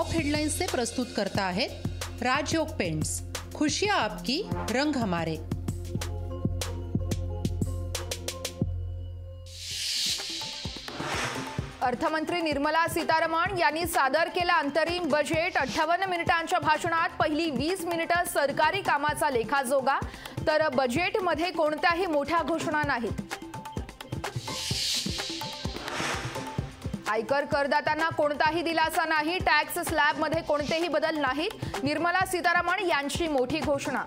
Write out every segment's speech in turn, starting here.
Top headlines से प्रस्तुत करता आहेत राजयोग पेंट्स। खुशियां आपकी, रंग हमारे। अर्थमंत्री निर्मला सीतारमण यांनी सादर केला अंतरिम बजेट। 58 मिनिटांच्या भाषणात पहिली 20 मिनिटं सरकारी कामाचा लेखाजोगा, तर बजेटमध्ये कोणत्याही मोठ्या घोषणा नाहीत। आयकर करदात्यांना कोणताही दिलासा नाही, टॅक्स स्लॅबमध्ये कोणतेही बदल नाहीत, निर्मला सीतारमण यांची मोठी घोषणा।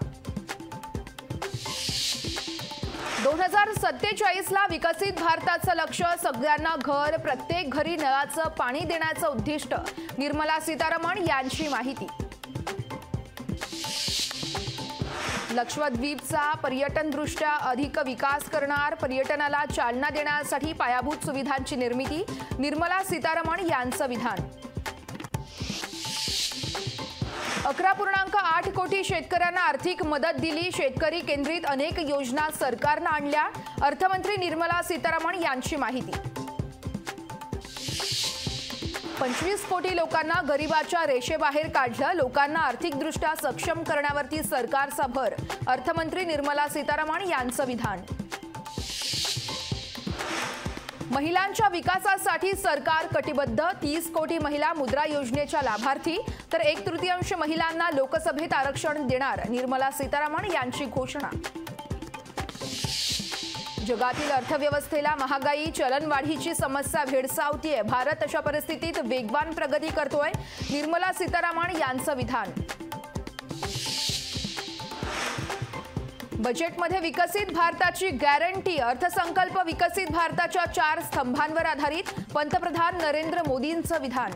2047 ला विकसित भारताचं लक्ष्य, सगळ्यांना घर, प्रत्येक घरी नळाचं पाणी देण्याचं उद्दिष्ट, निर्मला सीतारमण यांची माहिती। लक्षद्वीपचा पर्यटनदृष्ट्या अधिक विकास करणार, पर्यटनाला चालना देण्यासाठी पायाभूत सुविधांची निर्मिती, निर्मला सीतारमण यांचं विधान। 11.8 कोटी शेतकऱ्यांना आर्थिक मदत दिली, शेतकरी केंद्रित अनेक योजना सरकारनं आणल्या, अर्थमंत्री निर्मला सीतारमण यांची माहिती। 25 कोटी लोकांना गरिबाच्या रेषेबाहेर काढलं, लोकांना आर्थिकदृष्ट्या सक्षम करण्यावरती सरकारचा भर, अर्थमंत्री निर्मला सीतारमण यांचं विधान। महिलांच्या विकासासाठी सरकार कटिबद्ध, 30 कोटी महिला मुद्रा योजनेच्या लाभार्थी, तर 1/3 महिलांना लोकसभेत आरक्षण देणार, निर्मला सीतारमण यांची घोषणा। जगातील अर्थव्यवस्थेला महागाई, चलनवाढीची समस्या भेडसावतीये, भारत अशा परिस्थितीत वेगवान प्रगती करतोय, निर्मला सीतारमण यांचं विधान। बजेटमध्ये विकसित भारताची गॅरंटी, अर्थसंकल्प विकसित भारताच्या 4 स्तंभांवर आधारित, पंतप्रधान नरेंद्र मोदींचं विधान।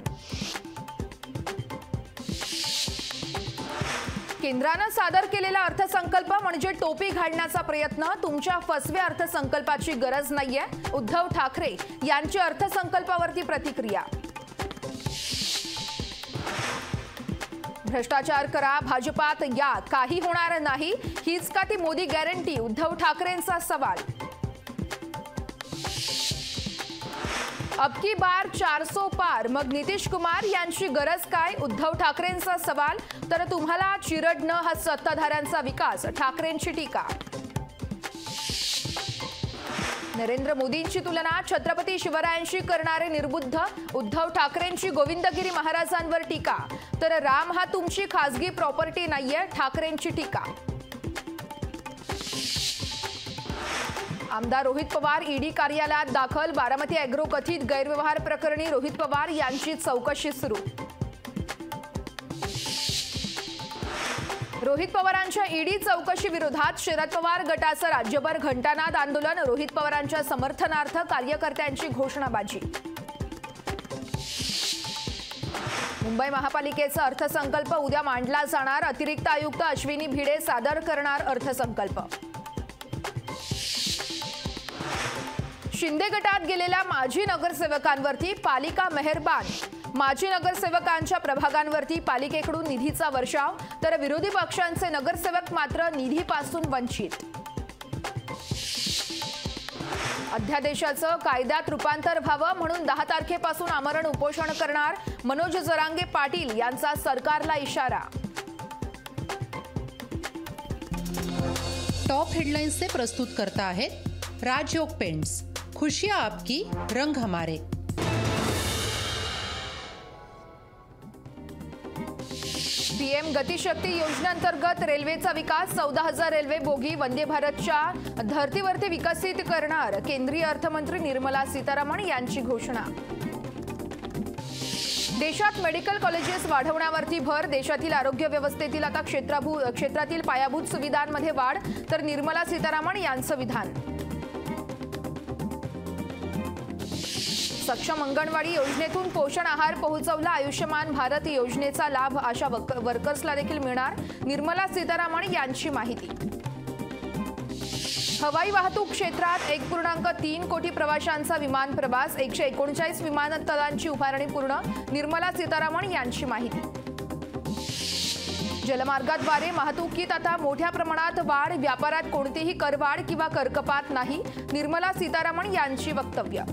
केंद्रानं सादर केलेला अर्थसंकल्प म्हणजे टोपी घालण्याचा प्रयत्न, तुमच्या फसव्या अर्थसंकल्पाची गरज नाहीये, उद्धव ठाकरे यांची अर्थसंकल्पावरती प्रतिक्रिया। भ्रष्टाचार करा, भाजपात या, काही होणार नाही, हीच का ती मोदी गॅरंटी, उद्धव ठाकरेंचा सवाल। अब की बार 400 पार, मग नितीश कुमार यांची गरज काय, उद्धव ठाकरेंचा सवाल, तर तुम्हाला चिरडणं हा सत्ताधाऱ्यांचा विकास, ठाकरेंची टीका। नरेंद्र मोदींची तुलना छत्रपती शिवरायांशी करणारे निर्बुद्ध, उद्धव ठाकरेंची गोविंदगिरी महाराजांवर टीका, तर राम हा तुमची खासगी प्रॉपर्टी नाहीये, ठाकरेंची टीका। आमदार रोहित पवार ईडी कार्यालयात दाखल, बारामती अॅग्रो कथित गैरव्यवहार प्रकरणी रोहित पवार यांची चौकशी सुरू। रोहित पवारांच्या ईडी चौकशी विरोधात शरद पवार गटाचं राज्यभर घंटानाद आंदोलन, रोहित पवारांच्या समर्थनार्थ कार्यकर्त्यांची घोषणाबाजी। मुंबई महापालिकेचा अर्थसंकल्प उद्या मांडला जाणार, अतिरिक्त आयुक्त अश्विनी भिडे सादर करणार अर्थसंकल्प। शिंदे गटात गेलेल्या माजी नगरसेवकांवरती पालिका मेहरबान, माजी नगरसेवकांच्या प्रभागांवरती पालिकेकडून निधीचा वर्षाव, तर विरोधी पक्षांचे नगरसेवक मात्र निधीपासून वंचित। अध्यादेशाचं कायद्यात रूपांतर व्हावं म्हणून 10 तारखेपासून आमरण उपोषण करणार, मनोज जरांगे पाटील यांचा सरकारला इशारा। टॉप हेडलाइन्स से प्रस्तुत करता आहेत राजयोग पेंट्स। खुशियां आपकी, रंग हमारे। पीएम गतिशक्ती योजनेअंतर्गत रेल्वेचा विकास, 14,000 रेल्वे बोगी वंदे भारतच्या धर्तीवरती विकसित करणार, केंद्रीय अर्थमंत्री निर्मला सीतारमण यांची घोषणा। देशात मेडिकल कॉलेजेस वाढवण्यावरती भर, देशातील आरोग्य व्यवस्थेतील आता क्षेत्रातील पायाभूत सुविधांमध्ये वाढ, तर निर्मला सीतारमण यांचं विधान। सक्षम अंगणवाडी योजनेतून पोषण आहार पोहोचवला, आयुष्यमान भारत योजनेचा लाभ आशा वर्कर्सला देखील मिळणार, निर्मला सीतारमण यांची माहिती। हवाई वाहतूक क्षेत्रात 1.3 कोटी प्रवाशांचा विमान प्रवास, 139 विमानतळांची उभारणी पूर्ण, निर्मला सीतारमण यांची माहिती। जलमार्गाद्वारे वाहतुकीत आता मोठ्या प्रमाणात वाढ, व्यापारात कोणतीही करवाढ किंवा करकपात नाही, निर्मला सीतारमण यांची वक्तव्य।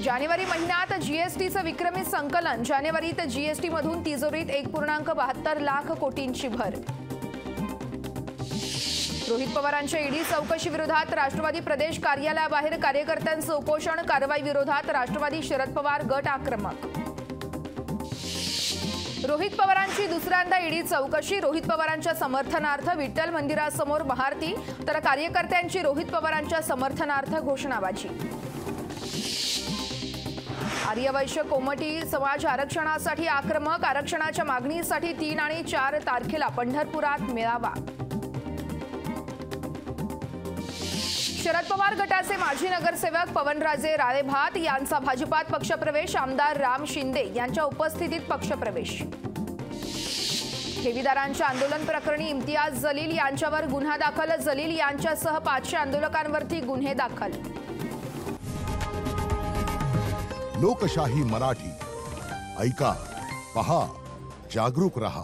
जानेवारी महिन्यात जीएसटीचं विक्रमी संकलन. जानेवारीत जीएसटी मधून तिजोरीत 1.72 लाख कोटींची भर. रोहित पवारांच्या ईडी चौकशी विरोधात राष्ट्रवादी प्रदेश कार्यालयाबाहेर कार्यकर्त्यांचं उपोषण. कारवाई विरोधात राष्ट्रवादी शरद पवार गट आक्रमक. रोहित पवारांची दुसऱ्यांदा ईडी चौकशी. रोहित पवारांच्या समर्थनार्थ विठ्ठल मंदिरासमोर महाआरती, तर कार्यकर्त्यांची रोहित पवारांच्या समर्थनार्थ घोषणाबाजी. आर्यवैश्य कोमटी समाज आरक्षणासाठी आक्रमक. आरक्षणाच्या मागणीसाठी 3 आणि 4 तारखेला पंढरपुरात मेळावा. शरद पवार गटाचे माजी नगरसेवक पवनराजे राळेभात यांचा भाजपात पक्षप्रवेश. आमदार राम शिंदे यांच्या उपस्थितीत पक्षप्रवेश. ठेवीदारांच्या आंदोलन प्रकरणी इम्तियाज जलील यांच्यावर गुन्हा दाखल. जलील यांच्यासह 500 आंदोलकांवरती गुन्हे दाखल. लोकशाही मराठी ऐका, पहा, जागरूक रहा.